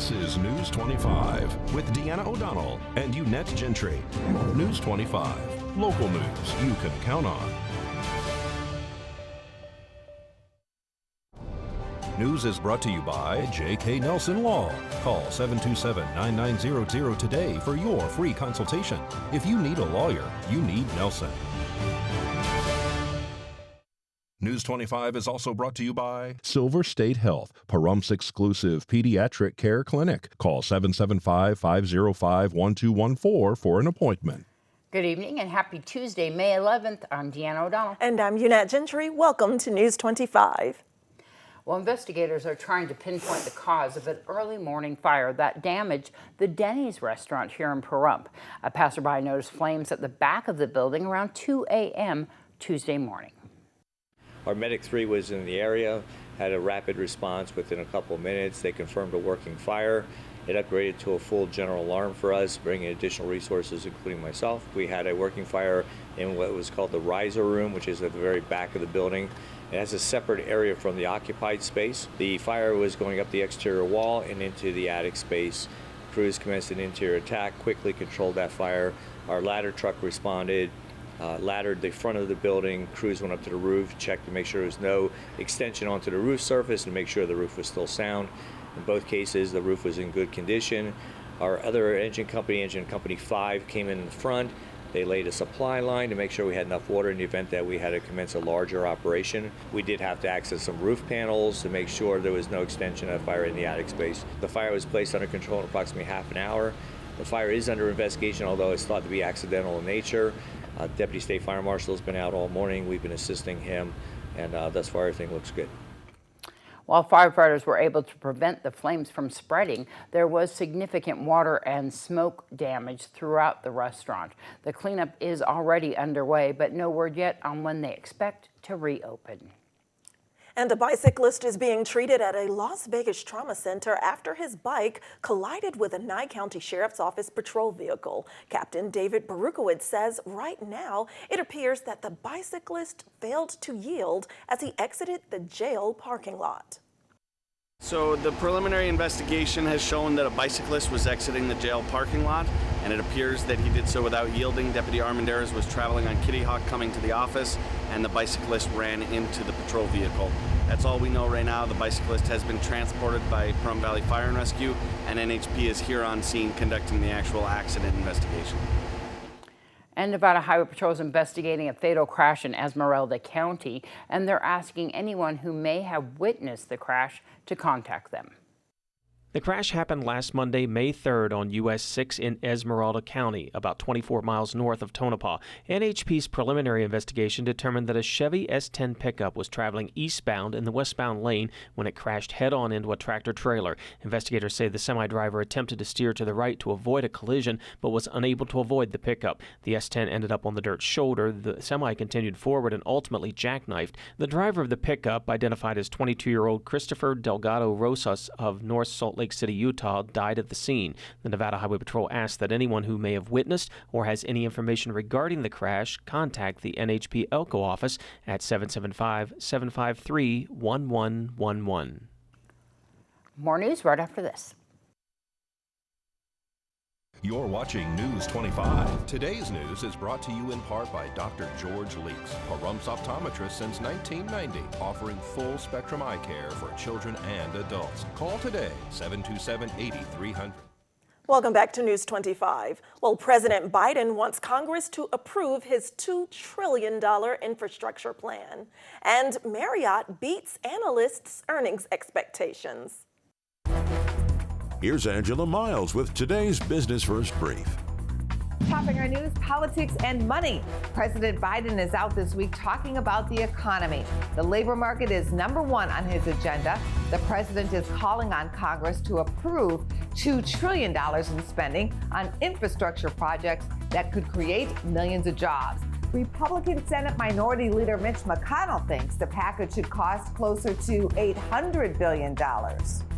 This is News 25 with Deanna O'Donnell and Unette Gentry. News 25, local news you can count on. News is brought to you by J.K. Nelson Law. Call 727-9900 today for your free consultation. If you need a lawyer, you need Nelson. News 25 is also brought to you by Silver State Health, Pahrump's exclusive pediatric care clinic. Call 775-505-1214 for an appointment. Good evening and happy Tuesday, May 11th. I'm Deanna O'Donnell. And I'm Unette Gentry. Welcome to News 25. Well, investigators are trying to pinpoint the cause of an early morning fire that damaged the Denny's restaurant here in Pahrump. A passerby noticed flames at the back of the building around 2 a.m. Tuesday morning. Our Medic 3 was in the area, had a rapid response within a couple of minutes. They confirmed a working fire. It upgraded to a full general alarm for us, bringing additional resources, including myself. We had a working fire in what was called the riser room, which is at the very back of the building. It has a separate area from the occupied space. The fire was going up the exterior wall and into the attic space. Crews commenced an interior attack, quickly controlled that fire. Our ladder truck responded. Laddered the front of the building. Crews went up to the roof, checked to make sure there was no extension onto the roof surface and make sure the roof was still sound. In both cases, the roof was in good condition. Our other engine company 5, came in the front. They laid a supply line to make sure we had enough water in the event that we had to commence a larger operation. We did have to access some roof panels to make sure there was no extension of fire in the attic space. The fire was placed under control in approximately half an hour. The fire is under investigation, although it's thought to be accidental in nature. Deputy State Fire Marshal has been out all morning. We've been assisting him, and thus far everything looks good. While firefighters were able to prevent the flames from spreading, there was significant water and smoke damage throughout the restaurant. The cleanup is already underway, but no word yet on when they expect to reopen. And a bicyclist is being treated at a Las Vegas trauma center after his bike collided with a Nye County Sheriff's Office patrol vehicle. Captain David Boruchowitz says right now it appears that the bicyclist failed to yield as he exited the jail parking lot. So the preliminary investigation has shown that a bicyclist was exiting the jail parking lot, and it appears that he did so without yielding. Deputy Armendariz was traveling on Kitty Hawk coming to the office, and the bicyclist ran into the patrol vehicle. That's all we know right now. The bicyclist has been transported by Pahrump Valley Fire and Rescue, and NHP is here on scene conducting the actual accident investigation. And Nevada Highway Patrol is investigating a fatal crash in Esmeralda County, and they're asking anyone who may have witnessed the crash to contact them. The crash happened last Monday, May 3rd on US 6 in Esmeralda County, about 24 miles north of Tonopah. NHP's preliminary investigation determined that a Chevy S10 pickup was traveling eastbound in the westbound lane when it crashed head-on into a tractor-trailer. Investigators say the semi-driver attempted to steer to the right to avoid a collision, but was unable to avoid the pickup. The S10 ended up on the dirt shoulder. The semi continued forward and ultimately jackknifed. The driver of the pickup, identified as 22-year-old Christopher Delgado Rosas of North Salt Lake City, Utah, died at the scene. The Nevada Highway Patrol asks that anyone who may have witnessed or has any information regarding the crash contact the NHP Elko office at 775-753-1111. More news right after this. You're watching News 25. Today's news is brought to you in part by Dr. George Leaks, Pahrump's optometrist since 1990, offering full spectrum eye care for children and adults. Call today, 727-8300. Welcome back to News 25. Well, President Biden wants Congress to approve his $2 trillion infrastructure plan. And Marriott beats analysts' earnings expectations. Here's Angela Miles with today's Business First Brief. Topping our news, politics, and money. President Biden is out this week talking about the economy. The labor market is #1 on his agenda. The president is calling on Congress to approve $2 trillion in spending on infrastructure projects that could create millions of jobs. Republican Senate Minority Leader Mitch McConnell thinks the package should cost closer to $800 billion.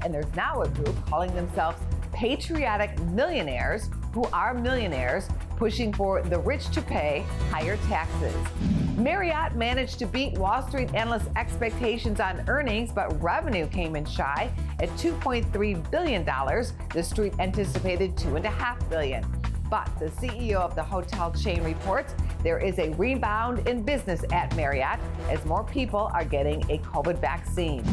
And there's now a group calling themselves patriotic millionaires who are millionaires pushing for the rich to pay higher taxes. Marriott managed to beat Wall Street analysts' expectations on earnings, but revenue came in shy at $2.3 billion. The street anticipated $2.5 billion. But the CEO of the hotel chain reports there is a rebound in business at Marriott as more people are getting a COVID vaccine.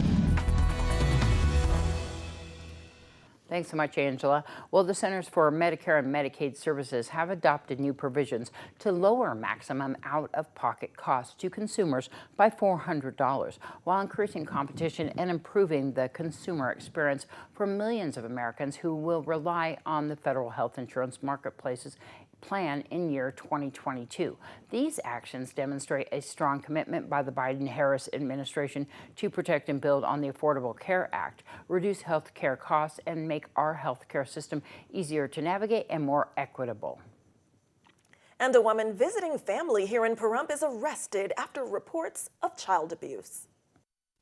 Thanks so much, Angela. Well, the Centers for Medicare and Medicaid Services have adopted new provisions to lower maximum out-of-pocket costs to consumers by $400, while increasing competition and improving the consumer experience for millions of Americans who will rely on the federal health insurance marketplace's plan in year 2022. These actions demonstrate a strong commitment by the Biden-Harris administration to protect and build on the Affordable Care Act, reduce health care costs, and make our health care system easier to navigate and more equitable. And a woman visiting family here in Pahrump is arrested after reports of child abuse.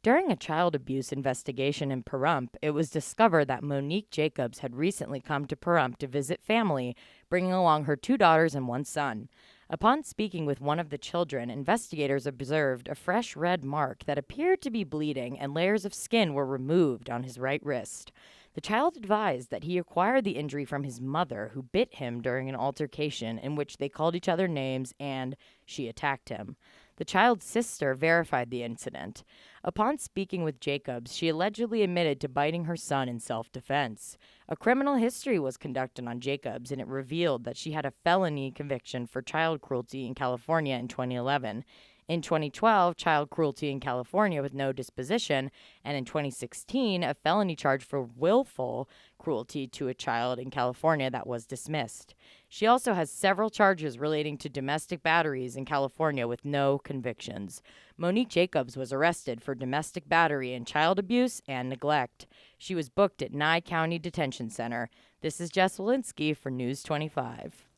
During a child abuse investigation in Pahrump, it was discovered that Monique Jacobs had recently come to Pahrump to visit family, bringing along her 2 daughters and 1 son. Upon speaking with one of the children, investigators observed a fresh red mark that appeared to be bleeding, and layers of skin were removed on his right wrist. The child advised that he acquired the injury from his mother, who bit him during an altercation in which they called each other names and she attacked him. The child's sister verified the incident. Upon speaking with Jacobs, she allegedly admitted to biting her son in self-defense. A criminal history was conducted on Jacobs, and it revealed that she had a felony conviction for child cruelty in California in 2011. In 2012, child cruelty in California with no disposition, and in 2016, a felony charge for willful cruelty to a child in California that was dismissed. She also has several charges relating to domestic batteries in California with no convictions. Monique Jacobs was arrested for domestic battery and child abuse and neglect. She was booked at Nye County Detention Center. This is Jess Walensky for News 25.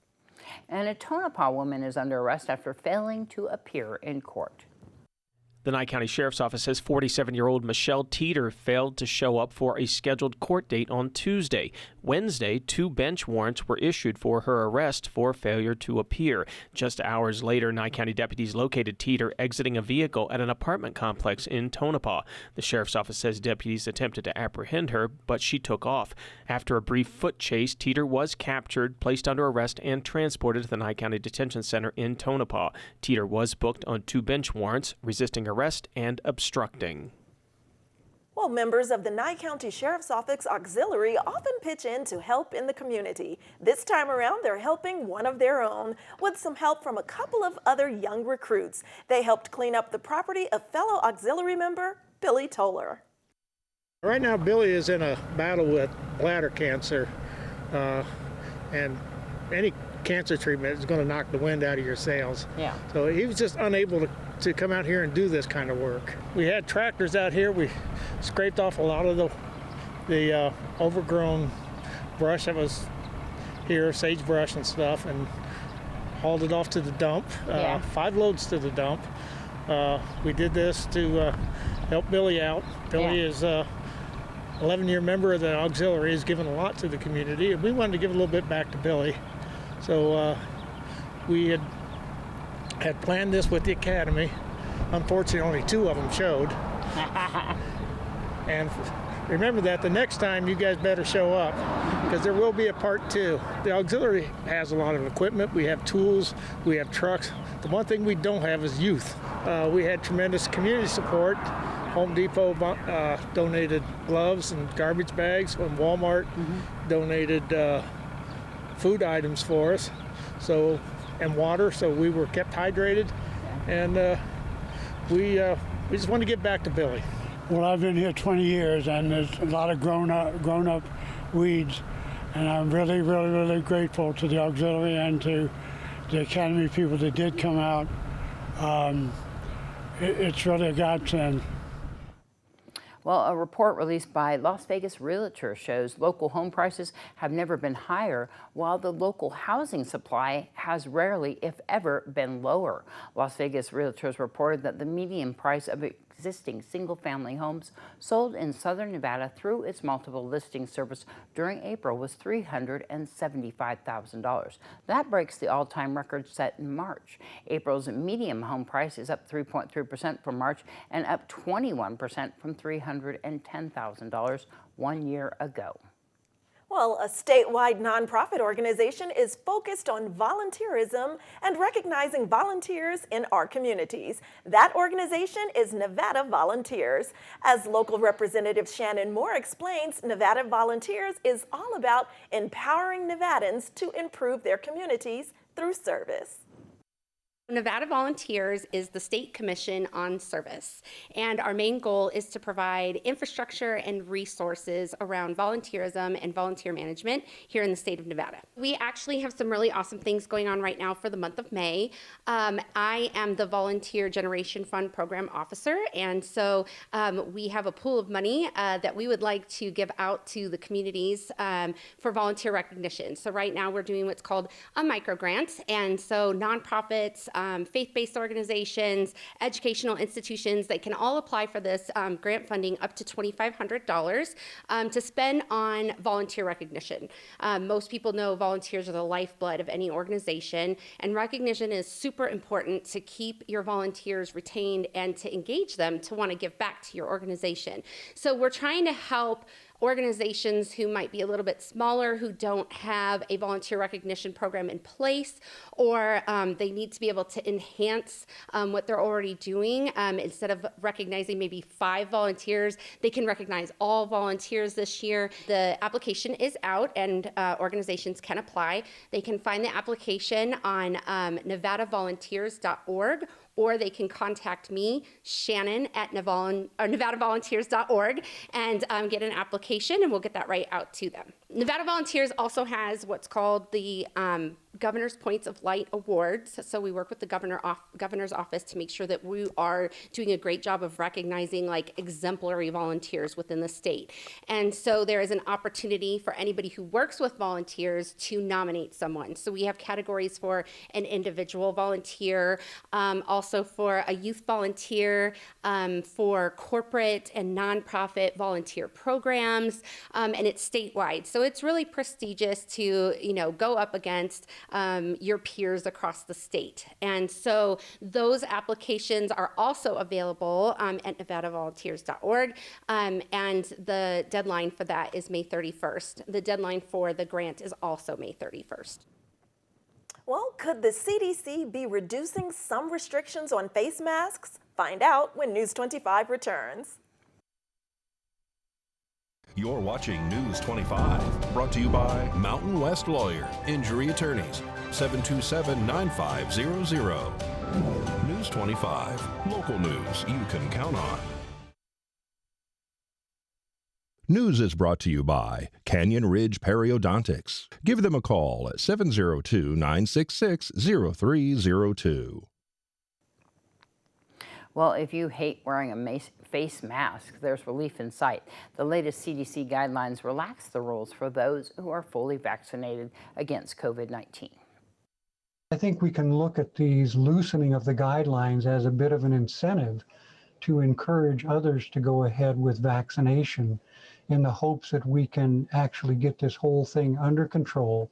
And a Tonopah woman is under arrest after failing to appear in court. The Nye County Sheriff's Office says 47-year-old Michelle Teeter failed to show up for a scheduled court date on Tuesday. Wednesday, 2 bench warrants were issued for her arrest for failure to appear. Just hours later, Nye County deputies located Teeter exiting a vehicle at an apartment complex in Tonopah. The Sheriff's Office says deputies attempted to apprehend her, but she took off. After a brief foot chase, Teeter was captured, placed under arrest, and transported to the Nye County Detention Center in Tonopah. Teeter was booked on 2 bench warrants, resisting arrest and obstructing. Well, members of the Nye County Sheriff's Office Auxiliary often pitch in to help in the community. This time around, they're helping one of their own with some help from a couple of other young recruits. They helped clean up the property of fellow auxiliary member Billy Toler. Right now, Billy is in a battle with bladder cancer, and any cancer treatment is going to knock the wind out of your sails. Yeah. So he was just unable to come out here and do this kind of work. We had tractors out here. We scraped off a lot of the overgrown brush that was here, sagebrush and stuff, and hauled it off to the dump. 5 loads to the dump. We did this to help Billy out. Billy is 11-year member of the auxiliary, has given a lot to the community, and we wanted to give a little bit back to Billy. So we had planned this with the academy. Unfortunately, only 2 of them showed. And remember that the next time you guys better show up, because there will be a part 2. The auxiliary has a lot of equipment. We have tools, we have trucks. The one thing we don't have is youth. We had tremendous community support. Home Depot donated gloves and garbage bags, and Walmart donated food items for us, and water, so we were kept hydrated, and we just want to get back to Billy. Well, I've been here 20 years, and there's a lot of grown up weeds, and I'm really, really, really grateful to the auxiliary and to the academy people that did come out. It's really a godsend. Well, a report released by Las Vegas Realtors shows local home prices have never been higher, while the local housing supply has rarely, if ever, been lower. Las Vegas Realtors reported that the median price of a existing single-family homes sold in southern Nevada through its multiple listing service during April was $375,000. That breaks the all-time record set in March. April's median home price is up 3.3% from March and up 21% from $310,000 1 year ago. Well, a statewide nonprofit organization is focused on volunteerism and recognizing volunteers in our communities. That organization is Nevada Volunteers. As local representative Shannon Moore explains, Nevada Volunteers is all about empowering Nevadans to improve their communities through service. Nevada Volunteers is the state commission on service, and our main goal is to provide infrastructure and resources around volunteerism and volunteer management here in the state of Nevada. We actually have some really awesome things going on right now for the month of May. I am the Volunteer Generation Fund Program Officer, and so we have a pool of money that we would like to give out to the communities for volunteer recognition. So right now we're doing what's called a micro grant, and so nonprofits, faith-based organizations, educational institutions, they can all apply for this grant funding up to $2,500 to spend on volunteer recognition. Most people know volunteers are the lifeblood of any organization, and recognition is super important to keep your volunteers retained and to engage them to want to give back to your organization. So we're trying to help organizations who might be a little bit smaller, who don't have a volunteer recognition program in place, or they need to be able to enhance what they're already doing. Instead of recognizing maybe 5 volunteers, they can recognize all volunteers this year. The application is out, and organizations can apply. They can find the application on nevadavolunteers.org, or they can contact me, Shannon, at nevadavolunteers.org, and get an application, and we'll get that right out to them. Nevada Volunteers also has what's called the Governor's Points of Light Awards. So we work with the governor's office to make sure that we are doing a great job of recognizing like exemplary volunteers within the state. And so there is an opportunity for anybody who works with volunteers to nominate someone. So we have categories for an individual volunteer, also for a youth volunteer, for corporate and nonprofit volunteer programs, and it's statewide. So it's really prestigious to, go up against your peers across the state. And so those applications are also available at nevadavolunteers.org, and the deadline for that is May 31st. The deadline for the grant is also May 31st. Well, could the CDC be reducing some restrictions on face masks? Find out when News 25 returns. You're watching News 25, brought to you by Mountain West Lawyer, Injury Attorneys, 727-9500. News 25, local news you can count on. News is brought to you by Canyon Ridge Periodontics. Give them a call at 702-966-0302. Well, if you hate wearing a face mask, there's relief in sight. The latest CDC guidelines relax the rules for those who are fully vaccinated against COVID-19. I think we can look at these loosening of the guidelines as a bit of an incentive to encourage others to go ahead with vaccination in the hopes that we can actually get this whole thing under control,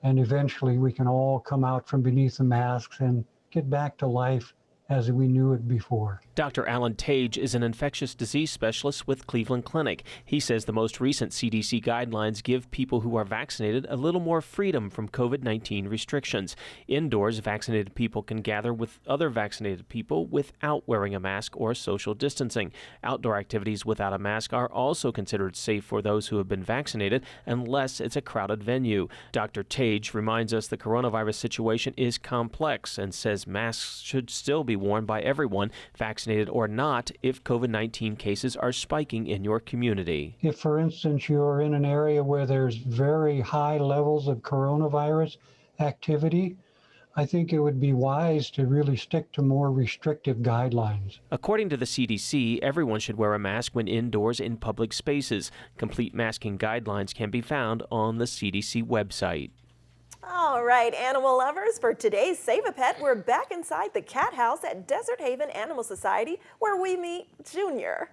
and eventually we can all come out from beneath the masks and get back to life as we knew it before. Dr. Alan Tage is an infectious disease specialist with Cleveland Clinic. He says the most recent CDC guidelines give people who are vaccinated a little more freedom from COVID-19 restrictions. Indoors, vaccinated people can gather with other vaccinated people without wearing a mask or social distancing. Outdoor activities without a mask are also considered safe for those who have been vaccinated unless it's a crowded venue. Dr. Tage reminds us the coronavirus situation is complex and says masks should still be worn by everyone, vaccinated or not, if COVID-19 cases are spiking in your community. If, for instance, you're in an area where there's very high levels of coronavirus activity, I think it would be wise to really stick to more restrictive guidelines. According to the CDC, everyone should wear a mask when indoors in public spaces. Complete masking guidelines can be found on the CDC website. All right, animal lovers, for today's Save a Pet, we're back inside the cat house at Desert Haven Animal Society, where we meet Junior.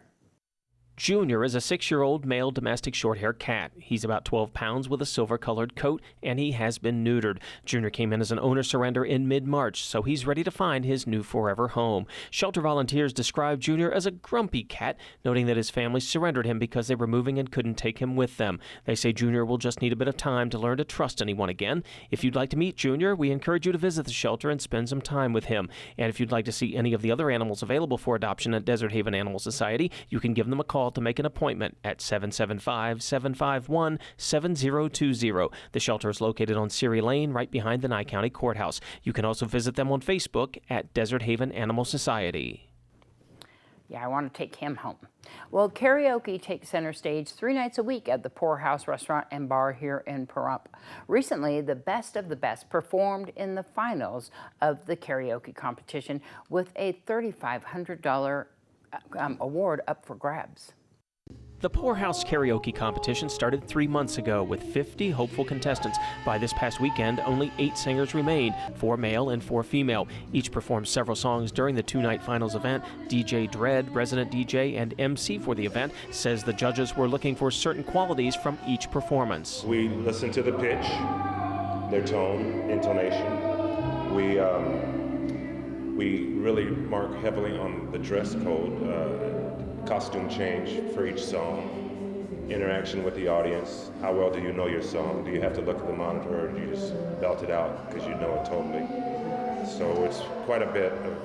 Junior is a 6-year-old male domestic short-hair cat. He's about 12 pounds with a silver-colored coat, and he has been neutered. Junior came in as an owner surrender in mid-March, so he's ready to find his new forever home. Shelter volunteers describe Junior as a grumpy cat, noting that his family surrendered him because they were moving and couldn't take him with them. They say Junior will just need a bit of time to learn to trust anyone again. If you'd like to meet Junior, we encourage you to visit the shelter and spend some time with him. And if you'd like to see any of the other animals available for adoption at Desert Haven Animal Society, you can give them a call to make an appointment at 775-751-7020. The shelter is located on Ceres Lane, right behind the Nye County Courthouse. You can also visit them on Facebook at Desert Haven Animal Society. Yeah, I want to take him home. Well, karaoke takes center stage 3 nights a week at the Pourhouse Restaurant and Bar here in Pahrump. Recently, the best of the best performed in the finals of the karaoke competition with a $3,500 award up for grabs. The Pourhouse Karaoke Competition started 3 months ago with 50 hopeful contestants. By this past weekend, only 8 singers remained, 4 male and 4 female. Each performed several songs during the 2-night finals event. DJ Dread, resident DJ and MC for the event, says the judges were looking for certain qualities from each performance. We listen to the pitch, their tone, intonation. We really mark heavily on the dress code, costume change for each song, interaction with the audience. How well do you know your song? Do you have to look at the monitor, or do you just belt it out because you know it totally? So it's quite a bit of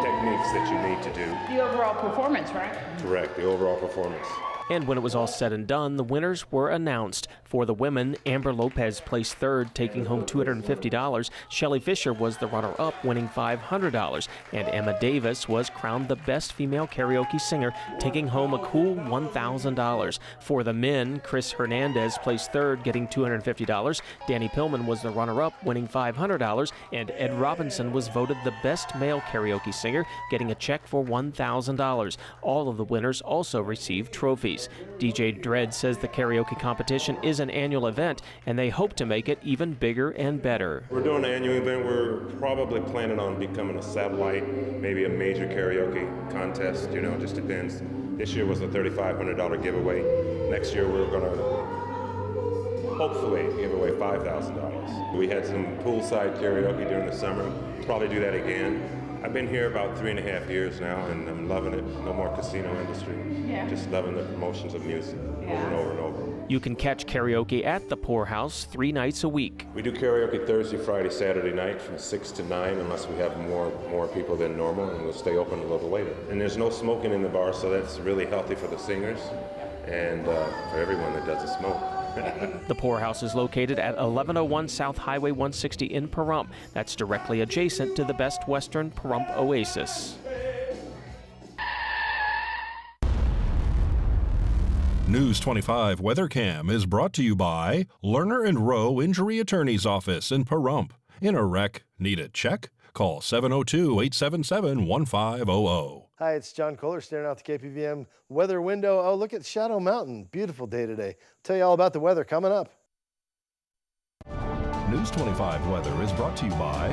techniques that you need to do. The overall performance, right? Correct, the overall performance. And when it was all said and done, the winners were announced. For the women, Amber Lopez placed 3rd, taking home $250. Shelly Fisher was the runner-up, winning $500. And Emma Davis was crowned the best female karaoke singer, taking home a cool $1,000. For the men, Chris Hernandez placed 3rd, getting $250. Danny Pillman was the runner-up, winning $500. And Ed Robinson was voted the best male karaoke singer, getting a check for $1,000. All of the winners also received trophies. DJ Dread says the karaoke competition is an annual event, and they hope to make it even bigger and better. We're doing an annual event. We're probably planning on becoming a satellite, maybe a major karaoke contest. You know, it just depends. This year was a $3,500 giveaway. Next year we're going to hopefully give away $5,000. We had some poolside karaoke during the summer. Probably do that again. I've been here about 3.5 years now, and I'm loving it. No more casino industry. Yeah. Just loving the promotions of music over and over and over. You can catch karaoke at the Pourhouse 3 nights a week. We do karaoke Thursday, Friday, Saturday night from 6 to 9, unless we have more people than normal, and we'll stay open a little later. And there's no smoking in the bar, so that's really healthy for the singers and for everyone that doesn't smoke. The Pourhouse is located at 1101 South Highway 160 in Pahrump. That's directly adjacent to the Best Western Pahrump Oasis. News 25 WeatherCam is brought to you by Lerner and Rowe Injury Attorney's Office in Pahrump. In a wreck, need a check? Call 702-877-1500. Hi, it's John Kohler staring out the KPVM weather window. Oh, look at Shadow Mountain. Beautiful day today. I'll tell you all about the weather coming up. News 25 weather is brought to you by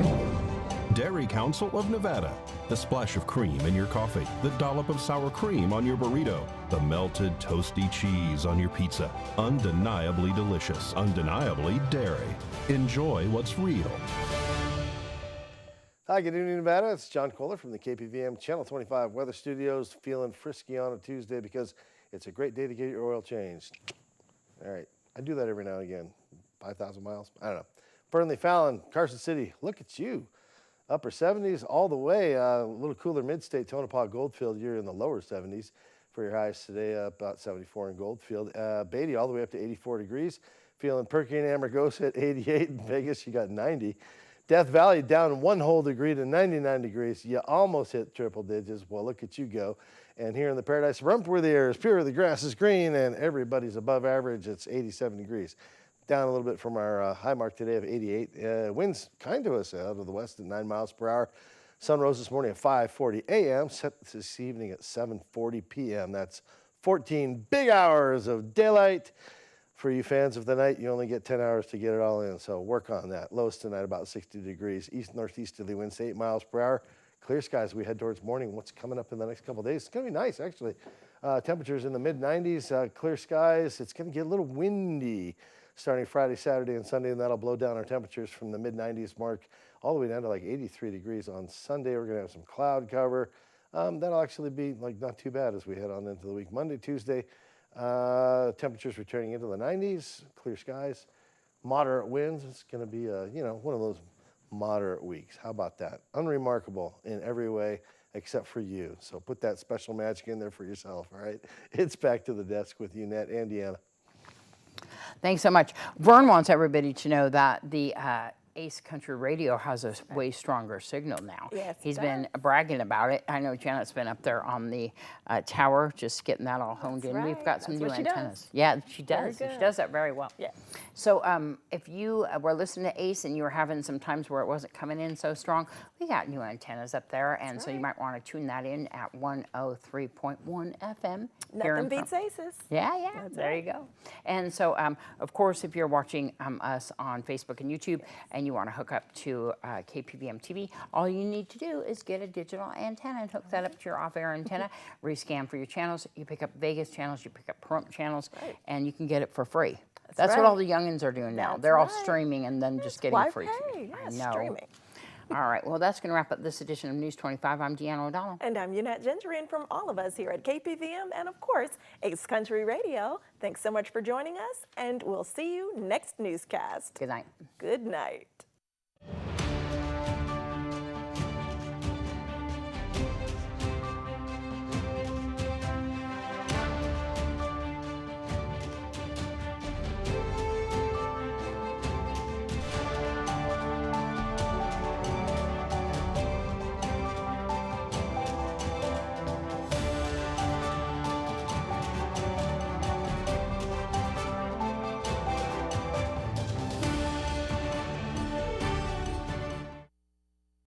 Dairy Council of Nevada. The splash of cream in your coffee, the dollop of sour cream on your burrito, the melted toasty cheese on your pizza. Undeniably delicious, undeniably dairy. Enjoy what's real. Hi, good evening, Nevada. It's John Kohler from the KPVM Channel 25 Weather Studios. Feeling frisky on a Tuesday because it's a great day to get your oil changed. All right, I do that every now and again. 5,000 miles? I don't know. Burnley, Fallon, Carson City, look at you. Upper 70s all the way. A little cooler mid-state. Tonopah, Goldfield, you're in the lower 70s for your highs today, about 74 in Goldfield. Beatty all the way up to 84 degrees. Feeling perky in Amargosa at 88. In Vegas, you got 90. Death Valley down 1 whole degree to 99 degrees. You almost hit triple digits. Well, look at you go. And here in the Paradise Rump, where the air is pure, the grass is green, and everybody's above average, it's 87 degrees. Down a little bit from our high mark today of 88. Winds kind to us out of the west at 9 miles per hour. Sun rose this morning at 5:40 a.m., set this evening at 7:40 p.m. That's 14 big hours of daylight For you fans of the night, you only get 10 hours to get it all in, so work on that. Lows tonight about 60 degrees. East-northeasterly winds 8 miles per hour. Clear skies we head towards morning. What's coming up in the next couple of days? It's going to be nice, actually. Temperatures in the mid-90s, clear skies. It's going to get a little windy starting Friday, Saturday, and Sunday, and that'll blow down our temperatures from the mid-90s mark all the way down to like 83 degrees on Sunday. We're going to have some cloud cover. That'll actually be like not too bad as we head on into the week. Monday, Tuesday, temperatures returning into the 90s, clear skies, moderate winds. It's going to be one of those moderate weeks. How about that? Unremarkable in every way except for you. So put that special magic in there for yourself, all right? It's back to the desk with you, Nat and Deanna. Thanks so much. Vern wants everybody to know that the Ace Country Radio has a way stronger signal now. Yes, He's been bragging about it. I know Janet's been up there on the tower, just getting that all honed in. We've got some new antennas. Yeah, she does. She does that very well. Yeah. So if you were listening to Ace and you were having some times where it wasn't coming in so strong, we got new antennas up there, and so you might want to tune that in at 103.1 FM. Nothing beats Aces. Yeah, there you go. And so, of course, if you're watching us on Facebook and YouTube and you want to hook up to KPVM TV, all you need to do is get a digital antenna and hook that up to your off-air antenna, rescan for your channels. You pick up Vegas channels, you pick up Pahrump channels, and you can get it for free. That's what all the youngins are doing now. They're all streaming and then just getting free. I know. Streaming. All right, well, that's going to wrap up this edition of News 25. I'm Deanna O'Donnell. And I'm Unette Gentry, and from all of us here at KPVM and, of course, Ace Country Radio, thanks so much for joining us, and we'll see you next newscast. Good night. Good night.